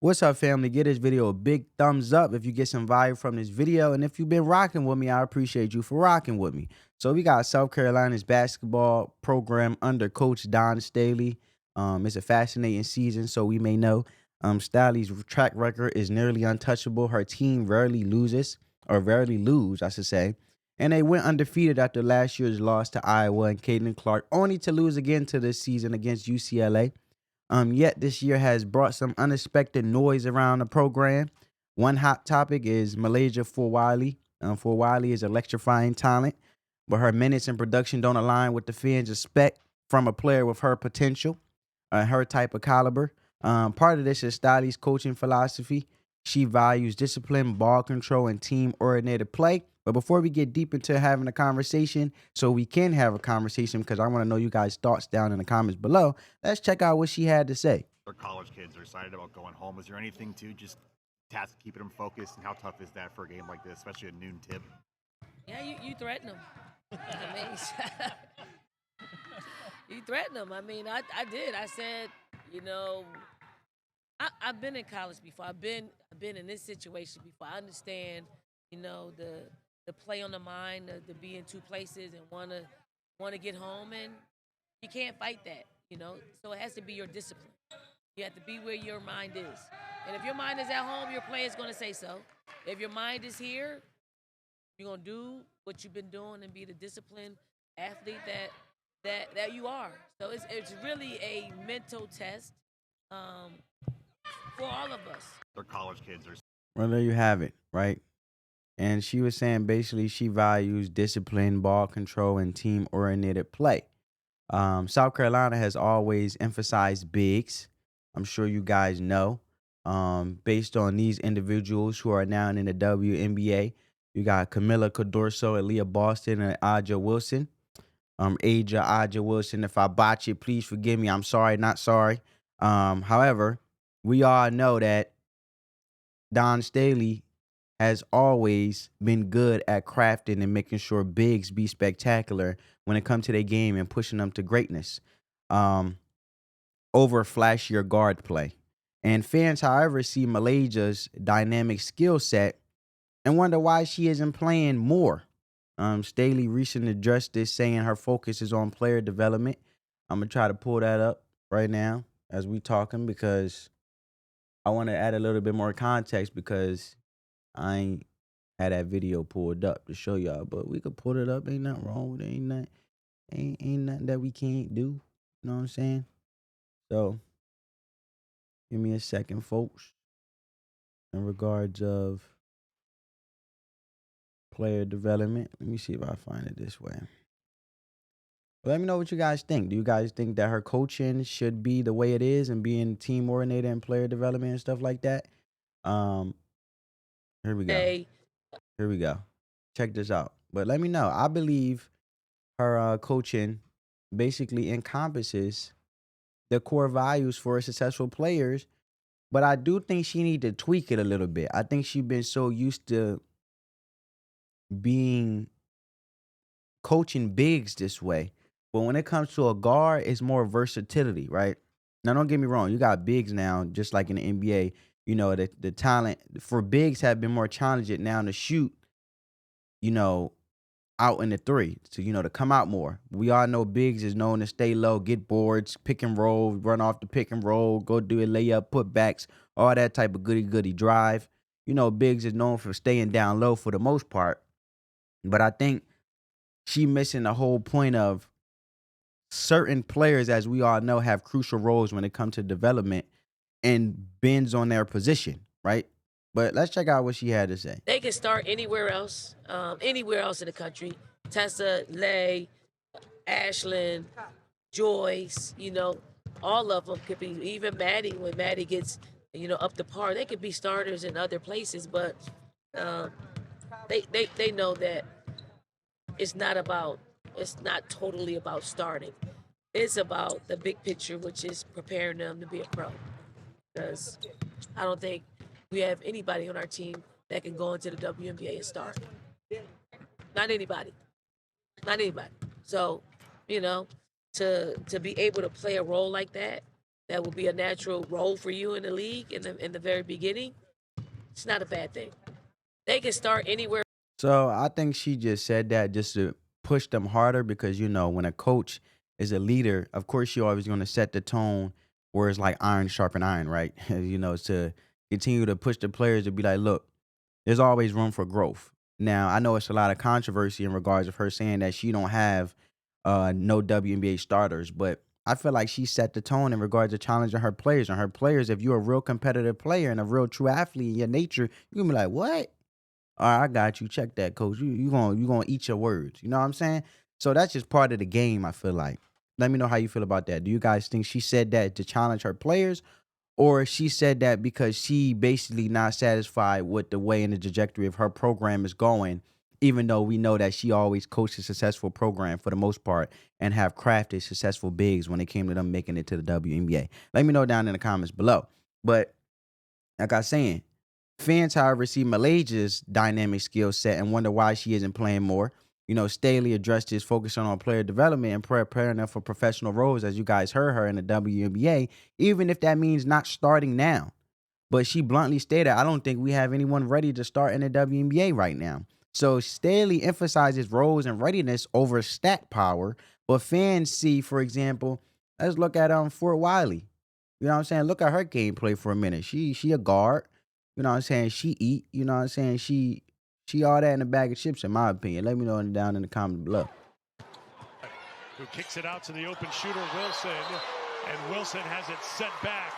What's up, family? Give this video a big thumbs up if you get some value from this video. And if you've been rocking with me, I appreciate you for rocking with me. So we got South Carolina's basketball program under Coach Dawn Staley. It's a fascinating season, so we may know. Staley's track record is nearly untouchable. Her team rarely loses, or rarely lose, I should say. And they went undefeated after last year's loss to Iowa and Caitlin Clark, only to lose again to this season against UCLA. Yet this year has brought some unexpected noise around the program. One hot topic is Malaysia Fulwiley. Fulwiley is electrifying talent, but her minutes and production don't align with the fans expect from a player with her potential, her type of caliber. Part of this is Staley's coaching philosophy. She values discipline, ball control, and team-oriented play. But before we get deep into having a conversation, so we can have a conversation, because I want to know you guys' thoughts down in the comments below, let's check out what she had to say. Our college kids are excited about going home. Is there anything to just task keeping them focused, and how tough is that for a game like this, especially a noon tip? Yeah, you threaten them. I mean, you threaten them. I mean, I did. I said, I've been in college before. I've been in this situation before. I understand, the play on the mind, to be in two places and wanna get home, and you can't fight that. So it has to be your discipline. You have to be where your mind is, and if your mind is at home, your play is gonna say so. If your mind is here, you're gonna do what you've been doing and be the disciplined athlete that you are. So it's really a mental test um, for all of us. Our college kids are. Well, there you have it, right? And she was saying basically she values discipline, ball control, and team-oriented play. South Carolina has always emphasized bigs. I'm sure you guys know. Based on these individuals who are now in the WNBA, you got Camilla Codorso, Aaliyah Boston, and Aja Wilson. Aja Wilson. If I botch it, please forgive me. I'm sorry, not sorry. However, we all know that Dawn Staley has always been good at crafting and making sure bigs be spectacular when it comes to their game and pushing them to greatness over flashier guard play. And fans, however, see Malaysia's dynamic skill set and wonder why she isn't playing more. Staley recently addressed this, saying her focus is on player development. I'm going to try to pull that up right now as we talking, because I want to add a little bit more context, because I ain't had that video pulled up to show y'all, but we could pull it up. Ain't nothing wrong with it. Ain't nothing that we can't do. You know what I'm saying? So give me a second, folks. In regards of player development, let me see if I find it this way. Let me know what you guys think. Do you guys think that her coaching should be the way it is and being team oriented and player development and stuff like that? Here we go. Hey, Here we go. Check this out. But let me know. I believe her coaching basically encompasses the core values for successful players, but I do think she need to tweak it a little bit. I think she's been so used to being coaching bigs this way, but when it comes to a guard, it's more versatility, right? Now, don't get me wrong. You got bigs now, just like in the NBA. The talent for bigs have been more challenging now to shoot, you know, out in the three, to come out more. We all know bigs is known to stay low, get boards, pick and roll, run off the pick and roll, go do a layup, put backs, all that type of goody drive. Bigs is known for staying down low for the most part. But I think she missing the whole point of certain players, as we all know, have crucial roles when it comes to development and bends on their position, right? But let's check out what she had to say. they can start anywhere else in the country. Tessa, Lay, Ashland, Joyce, all of them could be. Even Maddie, when Maddie gets, up to par, they could be starters in other places. But they know that it's not totally about starting. It's about the big picture, which is preparing them to be a pro. Because I don't think we have anybody on our team that can go into the WNBA and start. Not anybody. Not anybody. So, to be able to play a role like that that will be a natural role for you in the league in the very beginning, it's not a bad thing. They can start anywhere. So I think she just said that just to push them harder because when a coach is a leader, of course you're always going to set the tone where it's like iron sharpen iron, right? To continue to push the players to be like, look, there's always room for growth. Now I know it's a lot of controversy in regards of her saying that she don't have no WNBA starters, but I feel like she set the tone in regards to challenging her players. And her players, if you're a real competitive player and a real true athlete in your nature, you're gonna be like, what? All right, I got you. Check that, coach. You gonna eat your words. You know what I'm saying? So that's just part of the game, I feel like. Let me know how you feel about that. Do you guys think she said that to challenge her players? Or she said that because she basically not satisfied with the way and the trajectory of her program is going, even though we know that she always coached a successful program for the most part and have crafted successful bigs when it came to them making it to the WNBA. Let me know down in the comments below. But like I was saying, fans, however, see Malaysia's dynamic skill set and wonder why she isn't playing more. Staley addressed his focus on player development and preparing them for professional roles, as you guys heard her in the WNBA, even if that means not starting now. But she bluntly stated, I don't think we have anyone ready to start in the WNBA right now. So Staley emphasizes roles and readiness over stat power. But fans see, for example, let's look at Fulwiley. You know what I'm saying? Look at her gameplay for a minute. She a guard. You know what I'm saying? She eat. You know what I'm saying? She all that in a bag of chips, in my opinion. Let me know down in the comments below. Who kicks it out to the open shooter, Wilson, and Wilson has it set back.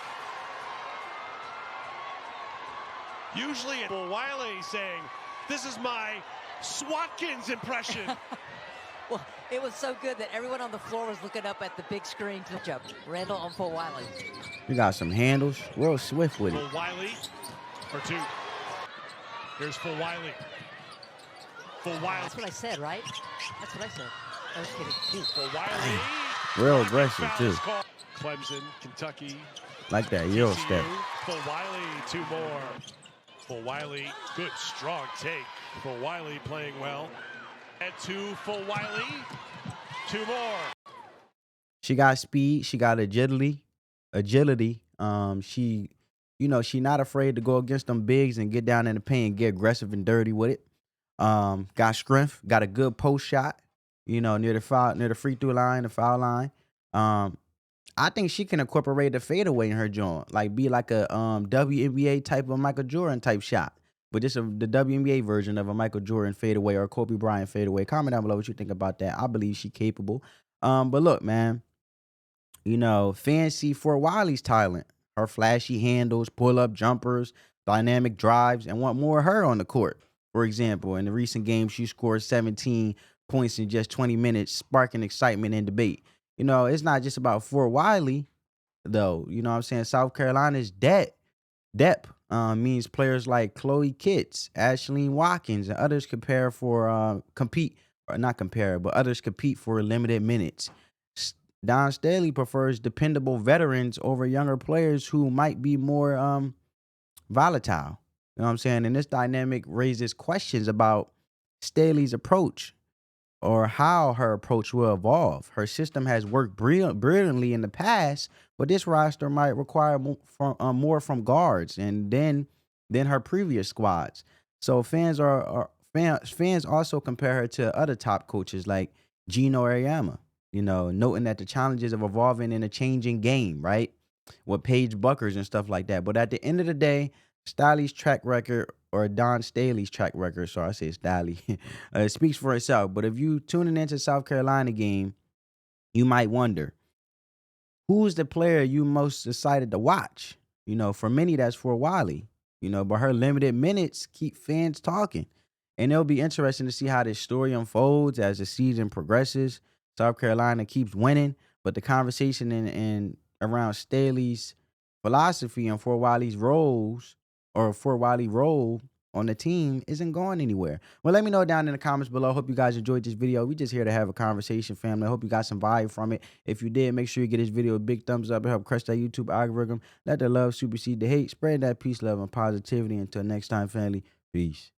Usually Fulwiley saying, this is my Swatkins impression. Well, it was so good that everyone on the floor was looking up at the big screen. Jump. Randall on Fulwiley. We got some handles. Real swift with it. Fulwiley for two. Here's Fulwiley. Fulwiley. That's what I said, right? That's what I said. I was kidding. Fulwiley. Real aggressive, too. Clemson, Kentucky. Like that Euro TCU. step. Fulwiley, two more. Fulwiley, good, strong take. Fulwiley playing well. And two, Fulwiley, two more. She got speed. She got agility. She not afraid to go against them bigs and get down in the paint and get aggressive and dirty with it. Got strength. Got a good post shot. Near the free throw line, the foul line. I think she can incorporate the fadeaway in her joint, like be like a WNBA type of Michael Jordan type shot. But just the WNBA version of a Michael Jordan fadeaway or Kobe Bryant fadeaway. Comment down below what you think about that. I believe she's capable. But look, man, fans see Fulwiley's talent, her flashy handles, pull-up jumpers, dynamic drives, and want more of her on the court. For example, in the recent game, she scored 17 points in just 20 minutes, sparking excitement and debate. It's not just about Fulwiley, though. You know what I'm saying? South Carolina's depth means players like Chloe Kitts, Ashleen Watkins, and others others compete for limited minutes. Dawn Staley prefers dependable veterans over younger players who might be more volatile. You know what I'm saying? And this dynamic raises questions about Staley's approach or how her approach will evolve. Her system has worked brilliantly in the past, but this roster might require more from guards and then her previous squads. So fans also compare her to other top coaches like Gino Auriemma, noting that the challenges of evolving in a changing game, right? With Paige Buckers and stuff like that. But at the end of the day, Dawn Staley's track record, sorry, I say Staley, it speaks for itself. But if you tuning into South Carolina game, you might wonder, who's the player you most excited to watch? For many, that's Fulwiley. But her limited minutes keep fans talking. And it'll be interesting to see how this story unfolds as the season progresses. South Carolina keeps winning, but the conversation in around Staley's philosophy and Fulwiley's role on the team isn't going anywhere. Well, let me know down in the comments below. Hope you guys enjoyed this video. We just here to have a conversation, family. I hope you got some value from it. If you did, make sure you get this video a big thumbs up. It help crush that YouTube algorithm. Let the love supersede the hate. Spread that peace, love, and positivity. Until next time, family. Peace.